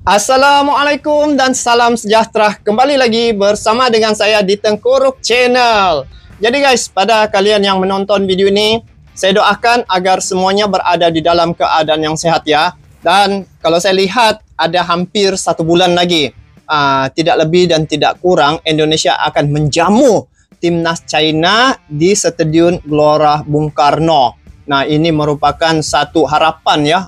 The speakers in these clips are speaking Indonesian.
Assalamualaikum dan salam sejahtera. Kembali lagi bersama dengan saya di Tengkuruk Channel. Jadi guys, pada kalian yang menonton video ini, saya doakan agar semuanya berada di dalam keadaan yang sehat ya. Dan kalau saya lihat ada hampir 1 bulan lagi, tidak lebih dan tidak kurang, Indonesia akan menjamu timnas China di Stadion Gelora Bung Karno. Nah, ini merupakan satu harapan ya,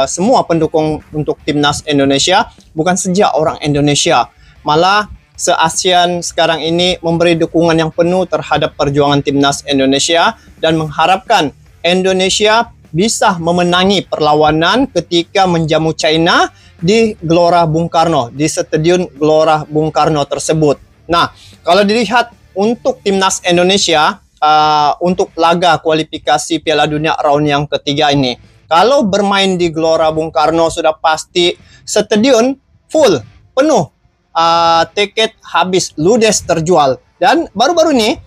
semua pendukung untuk timnas Indonesia, bukan saja orang Indonesia, malah se-ASEAN sekarang ini memberi dukungan yang penuh terhadap perjuangan timnas Indonesia dan mengharapkan Indonesia bisa memenangi perlawanan ketika menjamu China di Gelora Bung Karno, di Stadion Gelora Bung Karno tersebut. Nah, kalau dilihat untuk timnas Indonesia, untuk laga kualifikasi Piala Dunia round yang ketiga ini, kalau bermain di Gelora Bung Karno sudah pasti stadion full, penuh, tiket habis, ludes terjual. Dan baru-baru ini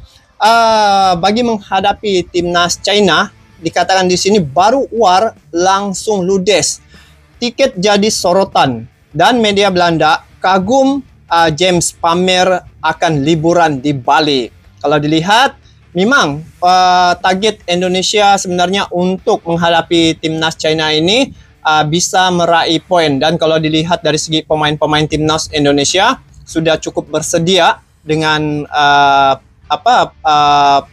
bagi menghadapi timnas China, dikatakan di sini baru war langsung ludes, tiket jadi sorotan, dan media Belanda kagum James pamer akan liburan di Bali. Kalau dilihat, memang target Indonesia sebenarnya untuk menghadapi timnas China ini bisa meraih poin. Dan kalau dilihat dari segi pemain-pemain timnas Indonesia sudah cukup bersedia dengan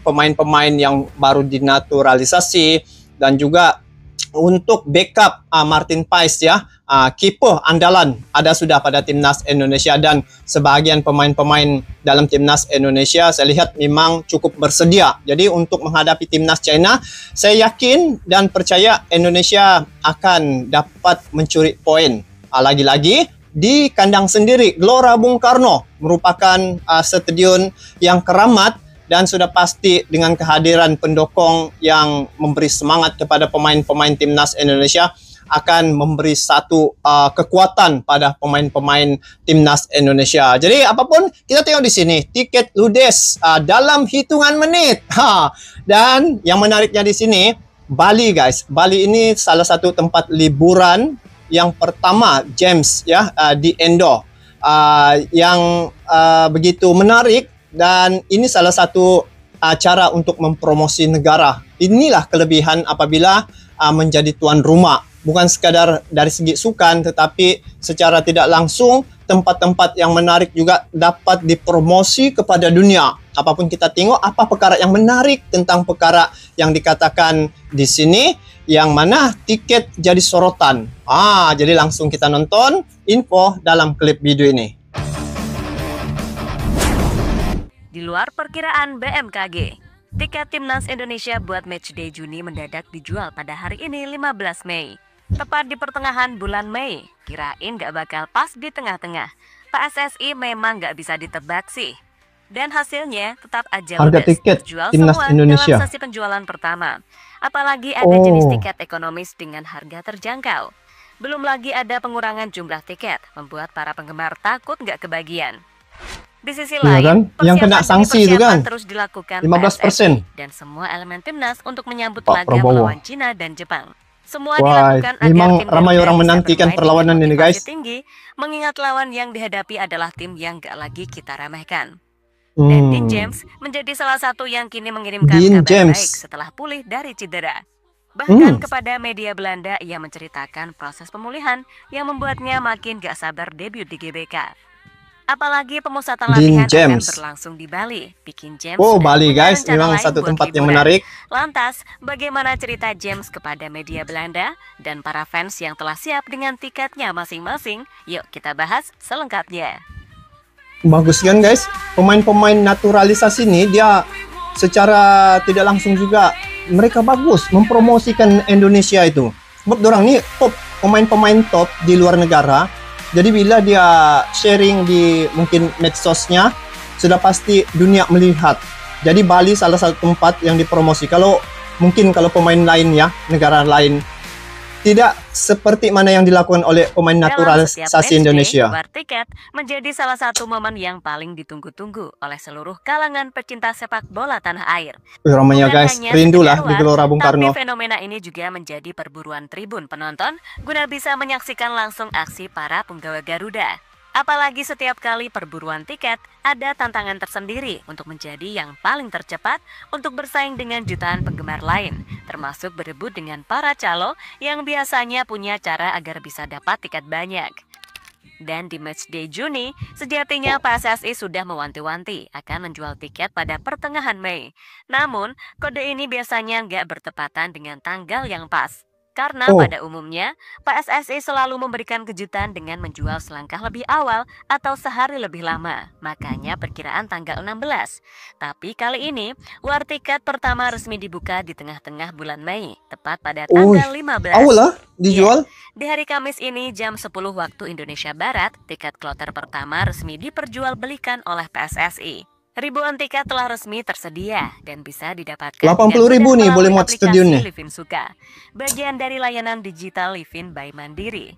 pemain-pemain yang baru dinaturalisasi, dan juga untuk backup Martin Pais ya, kiper andalan ada sudah pada timnas Indonesia, dan sebagian pemain-pemain dalam timnas Indonesia saya lihat memang cukup bersedia. Jadi untuk menghadapi timnas China, saya yakin dan percaya Indonesia akan dapat mencuri poin. Lagi-lagi di kandang sendiri, Gelora Bung Karno merupakan stadion yang keramat, dan sudah pasti dengan kehadiran pendukung yang memberi semangat kepada pemain-pemain timnas Indonesia akan memberi satu kekuatan pada pemain-pemain timnas Indonesia. Jadi apapun kita tengok di sini, tiket ludes dalam hitungan menit. Dan yang menariknya di sini, Bali guys. Bali ini salah satu tempat liburan yang pertama James ya di Indo, yang begitu menarik. Dan ini salah satu cara untuk mempromosi negara. Inilah kelebihan apabila menjadi tuan rumah. Bukan sekadar dari segi sukan, tetapi secara tidak langsung tempat-tempat yang menarik juga dapat dipromosi kepada dunia. Apapun kita tengok, apa perkara yang menarik tentang perkara yang dikatakan di sini, yang mana tiket jadi sorotan. Jadi langsung kita nonton info dalam klip video ini. Di luar perkiraan BMKG, tiket timnas Indonesia buat matchday Juni mendadak dijual pada hari ini 15 Mei. Tepat di pertengahan bulan Mei, kirain gak bakal pas di tengah-tengah. PSSI memang gak bisa ditebak sih. Dan hasilnya tetap aja harga tiket terjual timnas semua Indonesia dalam sesi penjualan pertama. Apalagi ada jenis tiket ekonomis dengan harga terjangkau. Belum lagi ada pengurangan jumlah tiket, membuat para penggemar takut gak kebagian. Di sisi lain, kan? Yang kena sanksi itu kan terus dilakukan 15% PSSI dan semua elemen timnas untuk menyambut Pak laga Prabowo melawan Cina dan Jepang. Semua memang dilakukan agar tim ramai Garuda orang bisa menantikan bermain perlawanan dengan ini motivasi guys. tinggi, mengingat lawan yang dihadapi adalah tim yang gak lagi kita remehkan. Dan Dean James menjadi salah satu yang kini mengirimkan kabar baik setelah pulih dari cedera. Bahkan kepada media Belanda ia menceritakan proses pemulihan yang membuatnya makin gak sabar debut di GBK. Apalagi pemusatan latihan akan berlangsung di Bali, bikin James Bali guys, memang satu tempat yang menarik. Lantas, bagaimana cerita James kepada media Belanda dan para fans yang telah siap dengan tiketnya masing-masing? Yuk kita bahas selengkapnya. Bagus kan guys, pemain-pemain naturalisasi ini dia secara tidak langsung juga mereka bagus mempromosikan Indonesia itu. Sebab dorang ini top, pemain-pemain top di luar negara. Jadi bila dia sharing di mungkin medsosnya, sudah pasti dunia melihat. Jadi Bali salah satu tempat yang dipromosi. Kalau mungkin kalau pemain lain ya, negara lain, tidak seperti mana yang dilakukan oleh pemain naturalisasi Indonesia. War tiket menjadi salah satu momen yang paling ditunggu-tunggu oleh seluruh kalangan pecinta sepak bola tanah air. Ramainya guys, rindulah di Gelora Bung Karno. Tapi fenomena ini juga menjadi perburuan tribun penonton guna bisa menyaksikan langsung aksi para penggawa Garuda. Apalagi setiap kali perburuan tiket, ada tantangan tersendiri untuk menjadi yang paling tercepat untuk bersaing dengan jutaan penggemar lain, termasuk berebut dengan para calo yang biasanya punya cara agar bisa dapat tiket banyak. Dan di matchday Juni, sejatinya PSSI sudah mewanti-wanti akan menjual tiket pada pertengahan Mei. Namun, kode ini biasanya nggak bertepatan dengan tanggal yang pas. Karena pada umumnya, PSSI selalu memberikan kejutan dengan menjual selangkah lebih awal atau sehari lebih lama. Makanya perkiraan tanggal 16. Tapi kali ini, war tiket pertama resmi dibuka di tengah-tengah bulan Mei, tepat pada tanggal 15. Awal lah dijual? Ya, di hari Kamis ini jam 10 waktu Indonesia Barat, tiket kloter pertama resmi diperjualbelikan oleh PSSI. Ribuan tiket telah resmi tersedia dan bisa didapatkan 80.000 nih boleh muat stadion nih. Livin Suka, bagian dari layanan digital Livin by Mandiri.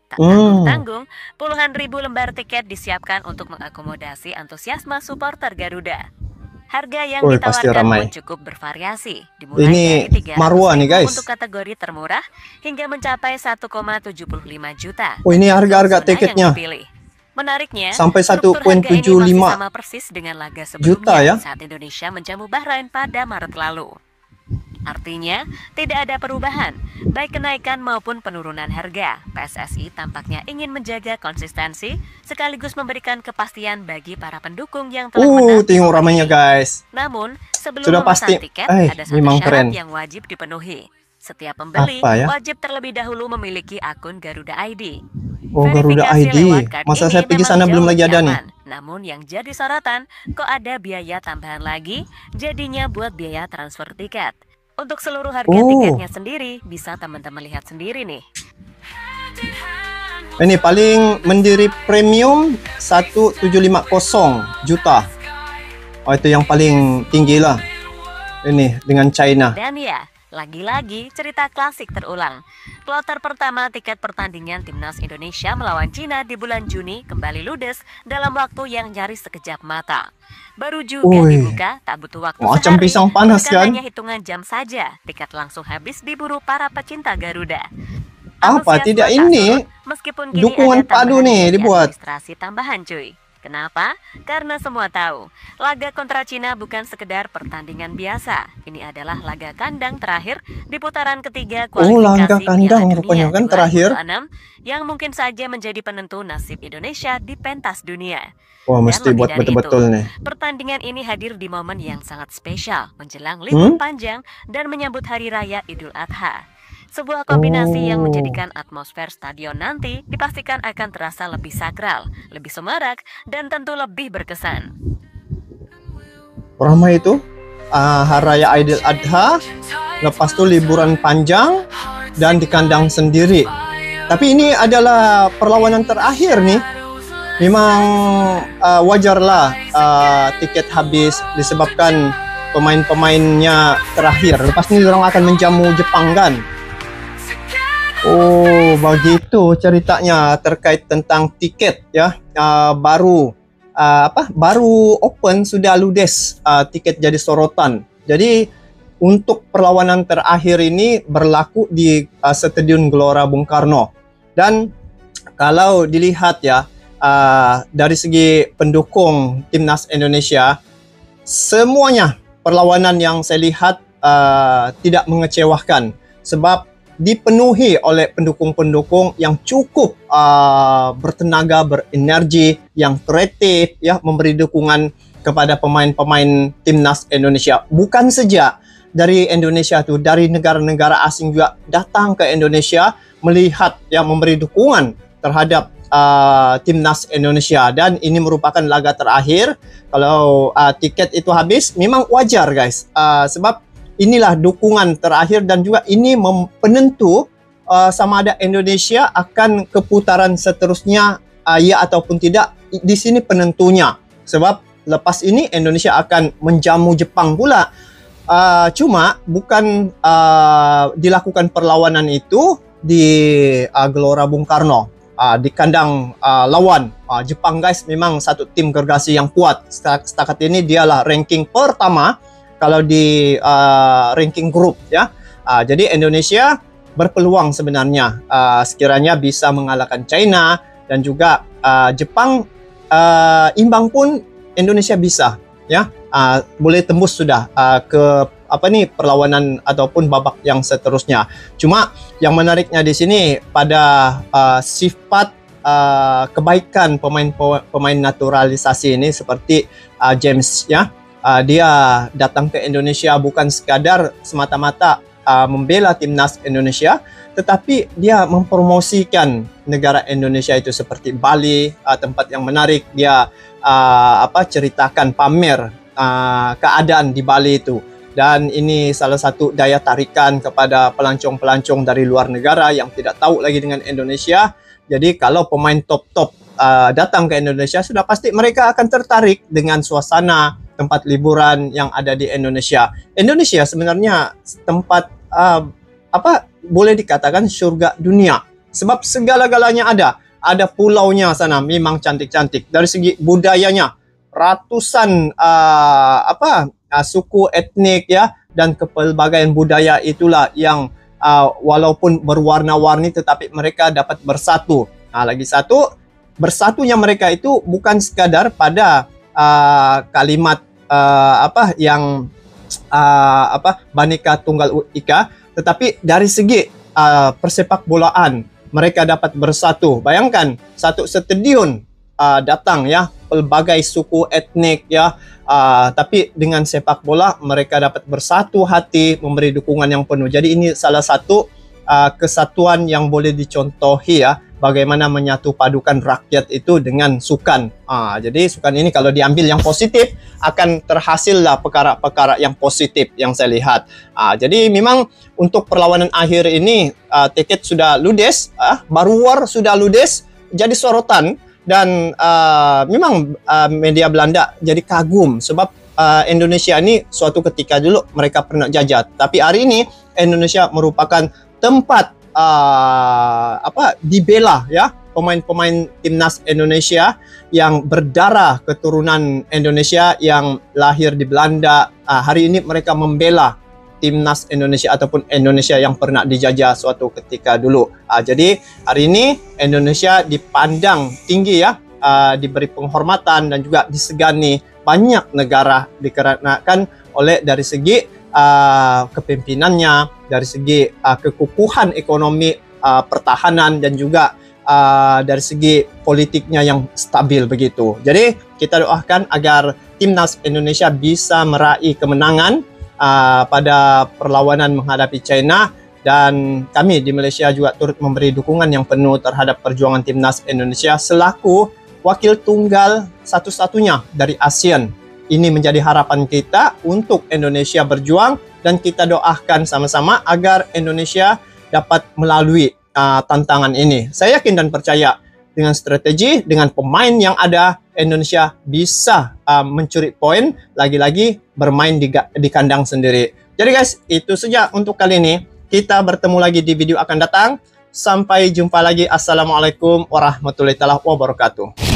Tak tanggung-tanggung, puluhan ribu lembar tiket disiapkan untuk mengakomodasi antusiasme supporter Garuda. Harga yang ditawarkan pun cukup bervariasi, dimulai dari 300.000 nih guys untuk kategori termurah hingga mencapai 1,75 juta. Ini harga-harga tiketnya. Menariknya, sampai 1,75 sama persis dengan laga sebelumnya ya? Saat Indonesia menjamu Bahrain pada Maret lalu. Artinya, tidak ada perubahan, baik kenaikan maupun penurunan harga. PSSI tampaknya ingin menjaga konsistensi, sekaligus memberikan kepastian bagi para pendukung yang telah menang. Tengok ramainya guys. Namun, sebelum memesan tiket, ada satu syarat yang wajib dipenuhi. Setiap pembeli wajib terlebih dahulu memiliki akun Garuda ID. Garuda ID. Masa saya pergi sana belum lagi ada nih. Namun yang jadi sorotan, kok ada biaya tambahan lagi? Jadinya buat biaya transfer tiket. Untuk seluruh harga tiketnya sendiri, bisa teman-teman lihat sendiri nih. Ini paling Mandiri Premium 1,750 juta. Itu yang paling tinggi lah. Ini dengan China. Dan ya, lagi-lagi cerita klasik terulang. Kloter pertama tiket pertandingan Timnas Indonesia melawan Cina di bulan Juni kembali ludes dalam waktu yang nyaris sekejap mata. Baru juga dibuka, tak butuh waktu macam pisang panas kan? Hanya hitungan jam saja, tiket langsung habis diburu para pecinta Garuda. Apa tidak ini? Meskipun dukungan padu nih dibuat. Administrasi tambahan cuy. Kenapa? Karena semua tahu, laga kontra Cina bukan sekedar pertandingan biasa. Ini adalah laga kandang terakhir di putaran ketiga kualifikasi Piala Dunia kan terakhir yang mungkin saja menjadi penentu nasib Indonesia di pentas dunia. Mesti buat betul-betul nih. Pertandingan ini hadir di momen yang sangat spesial menjelang libur panjang dan menyambut Hari Raya Idul Adha. Sebuah kombinasi yang menjadikan atmosfer stadion nanti dipastikan akan terasa lebih sakral, lebih semarak, dan tentu lebih berkesan. Ramai itu Hari Raya Idul Adha, lepas itu liburan panjang dan di kandang sendiri. Tapi ini adalah perlawanan terakhir nih. Memang wajarlah tiket habis disebabkan pemain-pemainnya terakhir. Lepas ini orang akan menjamu Jepang kan. Begitu ceritanya terkait tentang tiket ya. Baru open sudah ludes tiket jadi sorotan. Jadi untuk perlawanan terakhir ini berlaku di Stadion Gelora Bung Karno. Dan kalau dilihat ya dari segi pendukung Timnas Indonesia, semuanya perlawanan yang saya lihat tidak mengecewakan sebab dipenuhi oleh pendukung-pendukung yang cukup bertenaga, berenergi, yang kreatif ya, memberi dukungan kepada pemain-pemain Timnas Indonesia. Bukan saja dari Indonesia tuh, dari negara-negara asing juga datang ke Indonesia melihat ya, memberi dukungan terhadap Timnas Indonesia. Dan ini merupakan laga terakhir. Kalau tiket itu habis, memang wajar guys, sebab inilah dukungan terakhir dan juga ini penentu sama ada Indonesia akan ke putaran seterusnya ya ataupun tidak. Di sini penentunya sebab lepas ini Indonesia akan menjamu Jepang pula. Cuma bukan dilakukan perlawanan itu di Gelora Bung Karno di kandang lawan. Jepang guys memang satu tim gergasi yang kuat. Setakat ini dialah ranking pertama kalau di ranking grup ya. Jadi Indonesia berpeluang sebenarnya sekiranya bisa mengalahkan China dan juga Jepang. Imbang pun Indonesia bisa ya, boleh tembus sudah ke perlawanan ataupun babak yang seterusnya. Cuma yang menariknya di sini pada sifat kebaikan pemain naturalisasi ini seperti James ya. Dia datang ke Indonesia bukan sekadar semata-mata membela timnas Indonesia, tetapi dia mempromosikan negara Indonesia itu seperti Bali, tempat yang menarik. Dia ceritakan, pamer keadaan di Bali itu. Dan ini salah satu daya tarikan kepada pelancong-pelancong dari luar negara yang tidak tahu lagi dengan Indonesia. Jadi kalau pemain top-top datang ke Indonesia, sudah pasti mereka akan tertarik dengan suasana tempat liburan yang ada di Indonesia. Indonesia sebenarnya tempat boleh dikatakan surga dunia. Sebab segala-galanya ada. Ada pulaunya sana memang cantik-cantik. Dari segi budayanya, ratusan suku etnik ya, dan kepelbagaian budaya itulah yang walaupun berwarna-warni tetapi mereka dapat bersatu. Lagi satu, bersatunya mereka itu bukan sekadar pada kalimat Bhinneka Tunggal Ika, tetapi dari segi persepak bolaan mereka dapat bersatu. Bayangkan satu stadion datang ya, pelbagai suku etnik ya, tapi dengan sepak bola mereka dapat bersatu hati, memberi dukungan yang penuh. Jadi ini salah satu kesatuan yang boleh dicontohi ya, bagaimana menyatu padukan rakyat itu dengan sukan. Jadi sukan ini kalau diambil yang positif akan terhasillah perkara-perkara yang positif yang saya lihat. Jadi memang untuk perlawanan akhir ini tiket sudah ludes, baru war sudah ludes, jadi sorotan. Dan memang media Belanda jadi kagum sebab Indonesia ini suatu ketika dulu mereka pernah jajah, tapi hari ini Indonesia merupakan tempat dibela ya, pemain-pemain timnas Indonesia yang berdarah keturunan Indonesia yang lahir di Belanda. Hari ini mereka membela timnas Indonesia ataupun Indonesia yang pernah dijajah suatu ketika dulu. Jadi hari ini Indonesia dipandang tinggi ya, diberi penghormatan dan juga disegani banyak negara dikarenakan oleh dari segi kepimpinannya, dari segi kekukuhan ekonomi, pertahanan, dan juga dari segi politiknya yang stabil begitu. Jadi kita doakan agar timnas Indonesia bisa meraih kemenangan pada perlawanan menghadapi China, dan kami di Malaysia juga turut memberi dukungan yang penuh terhadap perjuangan timnas Indonesia selaku wakil tunggal satu-satunya dari ASEAN. Ini menjadi harapan kita untuk Indonesia berjuang, dan kita doakan sama-sama agar Indonesia dapat melalui tantangan ini. Saya yakin dan percaya dengan strategi, dengan pemain yang ada, Indonesia bisa mencuri poin, lagi-lagi bermain di kandang sendiri. Jadi guys, itu saja untuk kali ini. Kita bertemu lagi di video akan datang. Sampai jumpa lagi. Assalamualaikum warahmatullahi wabarakatuh.